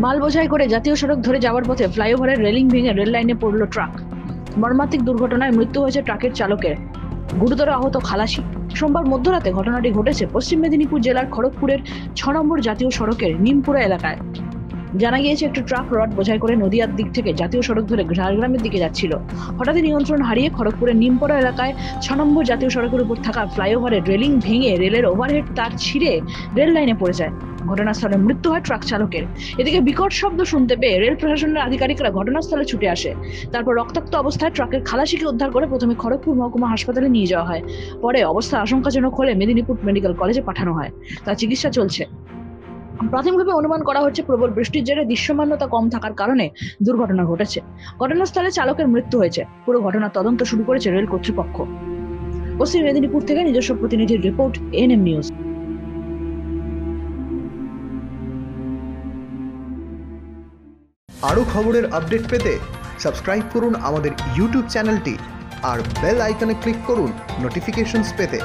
মাল বোঝাই করে জাতীয় সড়ক ধরে যাওয়ার পথে ফ্লাইওভারের রেলিং ভেঙে রেল লাইনে পড়ল ট্রাক। মর্মান্তিক দুর্ঘটনায় মৃত্যু হয়েছে ট্রাকের চালকের, গুরুতর আহত খালাসি। সোমবার মধ্যরাতে ঘটনাটি ঘটেছে পশ্চিম মেদিনীপুর জেলার খড়গপুরের 6 নম্বর জাতীয় সড়কের নিমপুরা এলাকায়। জানা গিয়েছে, একটি ট্রাক রড বোঝাই করে নদিয়ার দিক থেকে জাতীয় সড়ক ধরে ঝাড়গ্রামের দিকে যাচ্ছিল। হঠাৎই নিয়ন্ত্রণ হারিয়ে খড়গপুরের নিমপুরা এলাকায় 6 নম্বর জাতীয় সড়কের উপর থাকা ফ্লাইওভারের রেলিং ভেঙে রেলের ওভারহেড তার ছিঁড়ে রেল লাইনে পড়ে যায়। ঘটনাস্থলে মৃত্যু হয় ট্রাক চালকের। এদিকে বিকট শব্দ শুনতে পেয়ে রেল প্রশাসনের আধিকারিকরা ঘটনাস্থলে ছুটে আসে। তারপর রক্তাক্ত অবস্থায় ট্রাকের খালাসিকে উদ্ধার করে প্রথমে খড়গপুর মহকুমা হাসপাতালে নিয়ে যাওয়া হয়। পরে অবস্থা আশঙ্কাজনক হলে মেদিনীপুর মেডিকেল কলেজে পাঠানো হয়, তার চিকিৎসা চলছে। প্রাথমিকভাবে অনুমান করা হচ্ছে প্রবল বৃষ্টির জেরে দৃশ্যমানতা কম থাকার কারণে দুর্ঘটনা ঘটেছে। ঘটনাস্থলে চালকের মৃত্যু হয়েছে। পুরো ঘটনার তদন্ত শুরু করেছে রেল কর্তৃপক্ষ। পশ্চিম মেদিনীপুর থেকে নিজস্ব প্রতিনিধির রিপোর্ট, এএনএম নিউজ। আরও খবরের আপডেট পেতে সাবস্ক্রাইব করুন আমাদের ইউটিউব চ্যানেলটি আর বেল আইকনে ক্লিক করুন নোটিফিকেশনস পেতে।